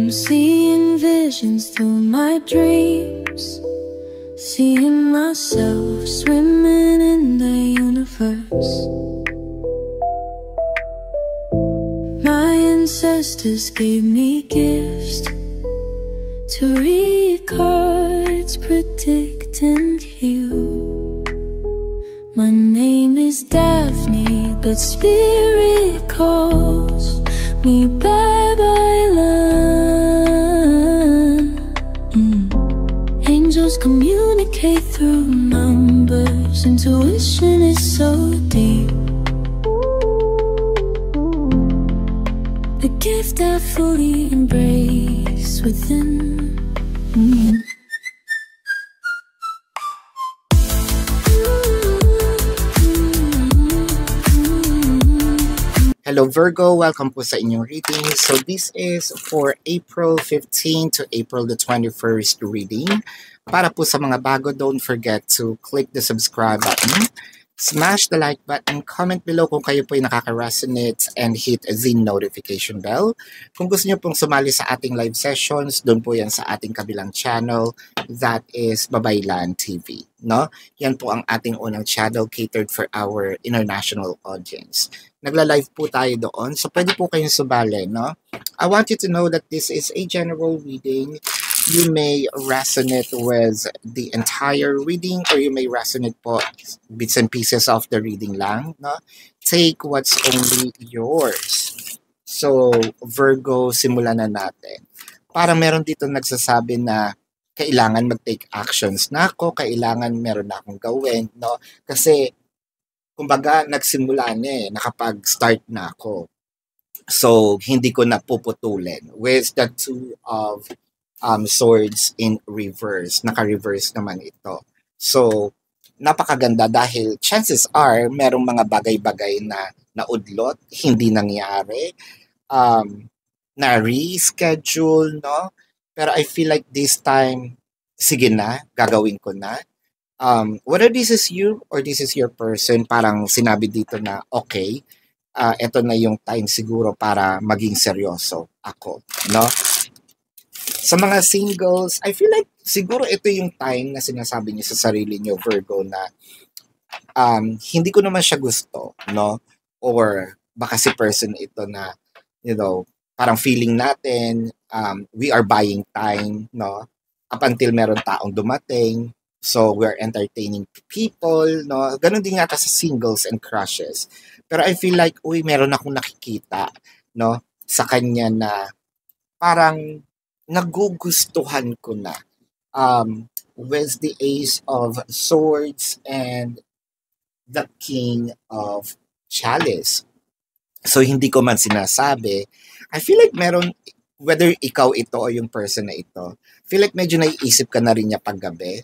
I'm seeing visions through my dreams, seeing myself swimming in the universe. My ancestors gave me gifts to read cards, predict and heal. My name is Daphne, but spirit calls me bye-bye love. Angels communicate through numbers. Intuition is so deep. The gift I fully embrace within. Hello Virgo, welcome po sa inyong reading. So this is for April 15 to April the 21st reading. Para po sa mga bago, don't forget to click the subscribe button, smash the like button, comment below kung kayo po ay nakaka-resonate, and hit the notification bell. Kung gusto niyo pong sumali sa ating live sessions, doon po yan sa ating kabilang channel, that is Babaylan TV. No? Yan po ang ating unang channel catered for our international audience. Nagla-live po tayo doon, so pwede po kayong subali, no? I want you to know that this is a general reading. You may resonate with the entire reading or you may resonate po bits and pieces of the reading lang, no? Take what's only yours. So, Virgo, simulan na natin. Parang meron dito nagsasabi na kailangan mag-take actions na ako, kailangan meron na akong gawin, no? Kasi kumbaga, nagsimula na nakapag-start na ako. So, hindi ko na puputulin. With the two of swords in reverse. Naka-reverse naman ito. So, napakaganda dahil chances are, merong mga bagay-bagay na naudlot, hindi nangyari, na reschedule, no? Pero I feel like this time, sige na, gagawin ko na. Whether this is you or this is your person, parang sinabi dito na, okay, ito na yung time siguro para maging seryoso ako, no? Sa mga singles, I feel like siguro ito yung time na sinasabi niyo sa sarili niyo, Virgo, na hindi ko naman siya gusto, no? Or baka si person ito na, you know, parang feeling natin, we are buying time, no? Up until meron taong dumating. So, we're entertaining people, no? Ganon din yata sa singles and crushes. Pero I feel like, meron akong nakikita, no? Sa kanya na parang nagugustuhan ko na. With the Ace of Swords and the King of Chalice. So, hindi ko man sinasabi. I feel like meron, whether ikaw ito o yung person na ito, feel like medyo naiisip ka na rin niya paggabi.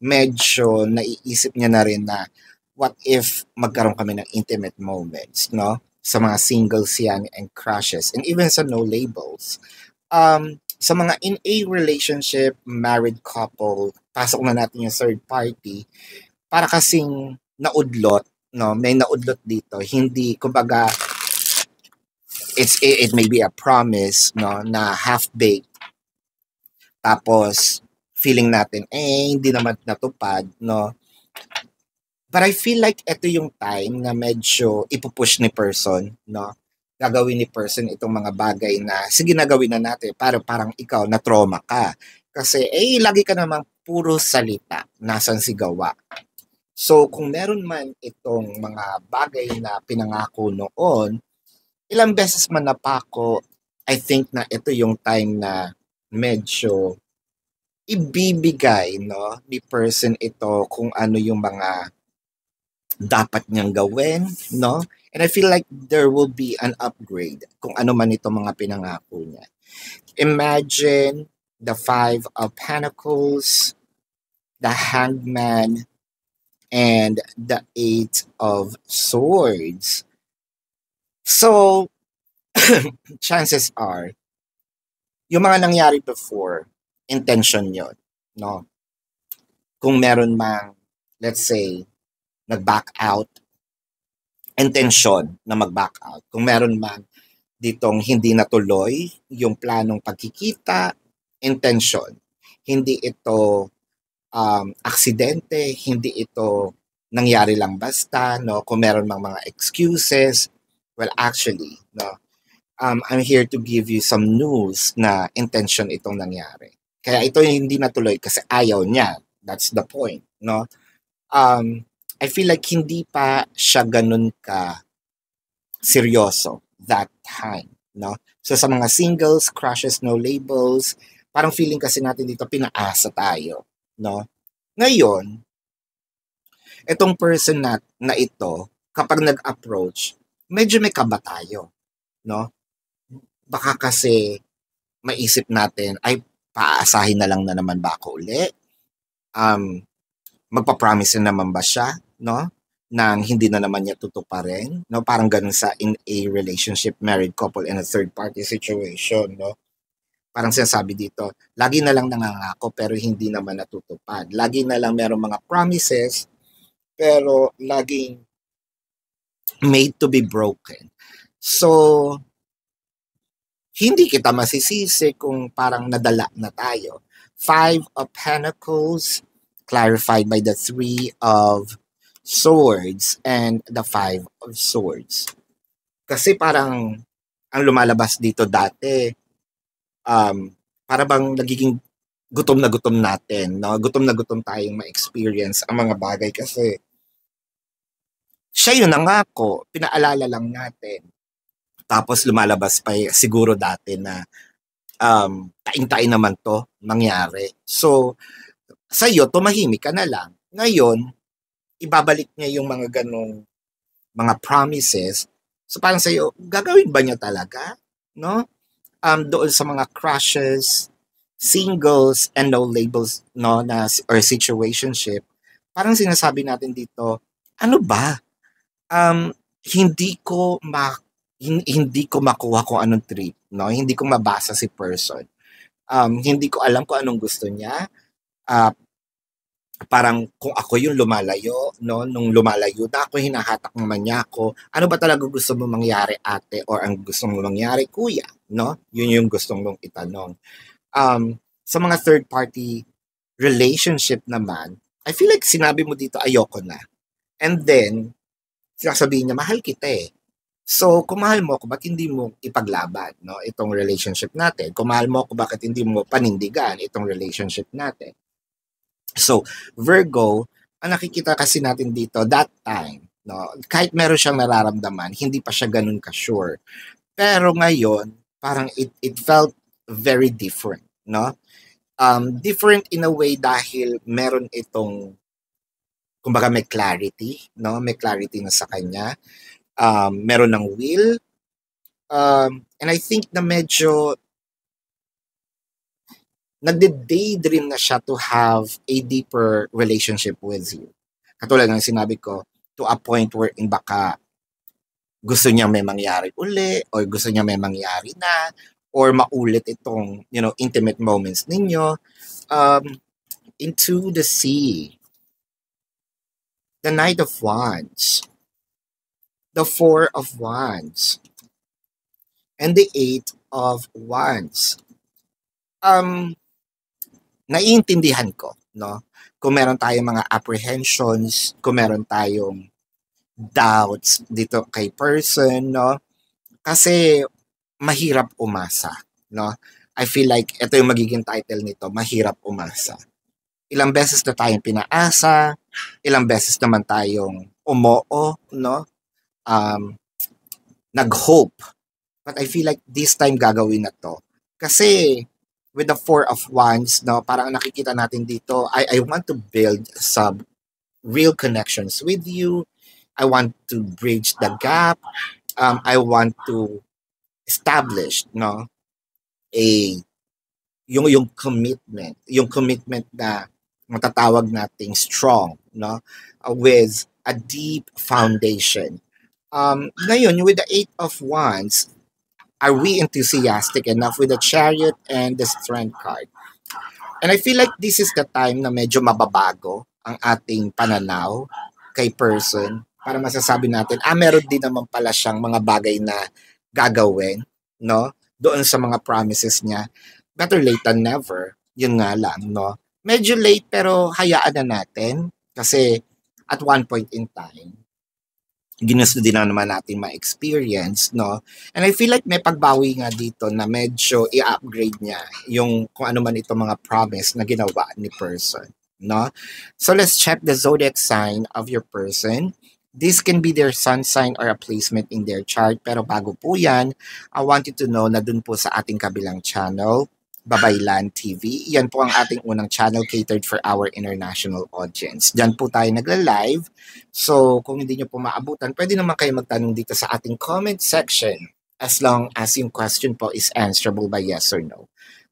Medyo naiisip niya na rin na what if magkaroon kami ng intimate moments, no? Sa mga singles yan and crushes and even sa no labels. Sa mga in a relationship, married couple, pasok na natin yung third party, para kasing naudlot, no? May naudlot dito. Hindi, kumbaga, it may be a promise, no? Na half-baked. Tapos, feeling natin, hindi naman natupad, no? But I feel like ito yung time na medyo ipupush ni person, no? Gagawin ni person itong mga bagay na, sige na gawin na natin, parang ikaw na trauma ka. Kasi, lagi ka namang puro salita, nasan si gawa. So, kung meron man itong mga bagay na pinangako noon, ilang beses man napako, I think na ito yung time na medyo ibibigay, no, ni person ito kung ano yung mga dapat niyang gawin, no? And I feel like there will be an upgrade kung ano man ito mga pinangako niya. Imagine the Five of Pentacles, the Hangman, and the Eight of Swords. So, chances are, yung mga nangyari before, intention yun, no? Kung meron mang, let's say, nag-back out, intention na mag-back out. Kung meron mang ditong hindi natuloy yung planong pagkikita, intention. Hindi ito aksidente, hindi ito nangyari lang basta, no? Kung meron mang mga excuses, well, actually, no? I'm here to give you some news na intention itong nangyari. Kaya ito yung hindi natuloy kasi ayaw niya. That's the point, no? I feel like hindi pa siya ganun ka seryoso that time, no? So sa mga singles, crushes, no labels, parang feeling kasi natin dito pinaasa tayo, no? Ngayon, itong person na ito, kapag nag-approach, medyo may kaba tayo, no? Baka kasi maisip natin, ay, paaasahin na lang na naman ba ako uli? Magpa-promise na naman ba siya, no? Nang hindi na naman niya tutuparin, no? Parang ganun sa in a relationship, married couple, in a third party situation, no? Parang sinasabi dito, lagi na lang nangangako pero hindi naman natutupad. Lagi na lang merong mga promises pero laging made to be broken. So, hindi kita masisisi kung parang nadala na tayo. 5 of Pentacles, clarified by the 3 of Swords and the 5 of Swords. Kasi parang ang lumalabas dito dati, para bang nagiging gutom na gutom natin, no? Gutom na gutom tayong ma-experience ang mga bagay kasi siya yung nangako, pinaalala lang natin. Tapos lumalabas pa siguro dati na tain-tain naman to mangyari. So, sa'yo, tumahimik ka na lang. Ngayon, ibabalik niya yung mga ganong mga promises. So, parang sa'yo, gagawin ba niya talaga? No? Doon sa mga crushes, singles, and no labels, no, na, or situationship, parang sinasabi natin dito, ano ba? Hindi ko makuha kung anong trip, no? Hindi ko mabasa si person. Hindi ko alam kung anong gusto niya. Parang kung ako yung lumalayo, no? Nung lumalayo na ako, hinahatak naman niya ako. Ano ba talaga gusto mo mangyari, ate? Or ang gusto mo mangyari, kuya? No? Yun yung gustong mong itanong. Sa mga third party relationship naman, I feel like sinabi mo dito, ayoko na. And then, sinasabihin niya, mahal kita eh. So, kung mahal mo ako, ba't hindi mo ipaglaban, no, itong relationship natin? Kung mahal mo ako, bakit hindi mo panindigan itong relationship natin? So, Virgo, ang nakikita kasi natin dito, that time, no, kahit meron siyang nararamdaman, hindi pa siya ganun ka-sure. Pero ngayon, parang it felt very different, no? Different in a way dahil meron itong, kumbaga may clarity, no? May clarity na sa kanya. Meron ng will. And I think na medyo nagde-daydream na siya to have a deeper relationship with you. Katulad ng sinabi ko, to a point wherein baka gusto niya may mangyari uli, or gusto niya may mangyari na, or maulit itong, intimate moments ninyo. Into the sea. The Knight of Wands. The 4 of Wands. And the 8 of Wands. Naiintindihan ko, no? Kung meron tayong mga apprehensions, kung meron tayong doubts dito kay person, no? Kasi mahirap umasa, no? I feel like ito yung magiging title nito, mahirap umasa. Ilang beses na tayong pinaasa, ilang beses naman tayong umoo, no? Nag-hope. But I feel like this time gagawin na to. Kasi with the 4 of Wands, no, parang nakikita natin dito, I want to build some real connections with you. I want to bridge the gap. I want to establish, no, yung commitment na matatawag nating strong, no, with a deep foundation. Ngayon, with the 8 of Wands, are we enthusiastic enough with the Chariot and the Strength card? And I feel like this is the time na medyo mababago ang ating pananaw kay person para masasabi natin, meron din naman pala siyang mga bagay na gagawin, no? Doon sa mga promises niya. Better late than never. Yun nga lang, no? Medyo late pero hayaan na natin kasi at one point in time, ginusto din na naman natin ma-experience, no? And I feel like may pagbawi nga dito na medyo i-upgrade niya yung kung ano man itong mga promise na ginawa ni person, no? So let's check the zodiac sign of your person. This can be their sun sign or a placement in their chart. Pero bago po yan, I want you to know na dun po sa ating kabilang channel, Babaylan TV. Yan po ang ating unang channel catered for our international audience. Diyan po tayo nagla-live. So, kung hindi nyo po maabutan, pwede naman kayo magtanong dito sa ating comment section as long as yung question po is answerable by yes or no.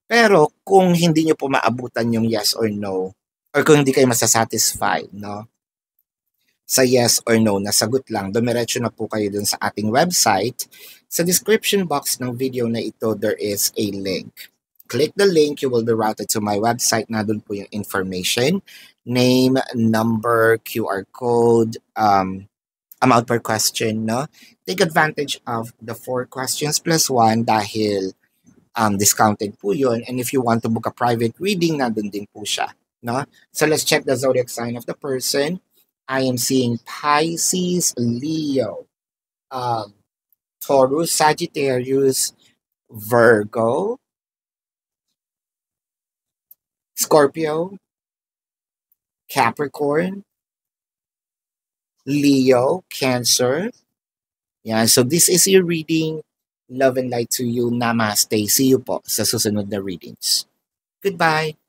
Pero kung hindi nyo po maabutan yung yes or no, or kung hindi kayo masasatisfy, no, sa yes or no na sagot lang, dumiretso na po kayo dun sa ating website. Sa description box ng video na ito, there is a link. Click the link, you will be routed to my website. Na doon po yung information, name, number, QR code, amount per question, no? Take advantage of the 4 questions plus 1 dahil discounted po yun. And if you want to book a private reading, nandun din po siya, no? So let's check the zodiac sign of the person. I am seeing Pisces, Leo, Taurus, Sagittarius, Virgo, Scorpio, Capricorn, Leo, Cancer. Yeah, so this is your reading. Love and light to you. Namaste. See you po sa susunod na readings. Goodbye.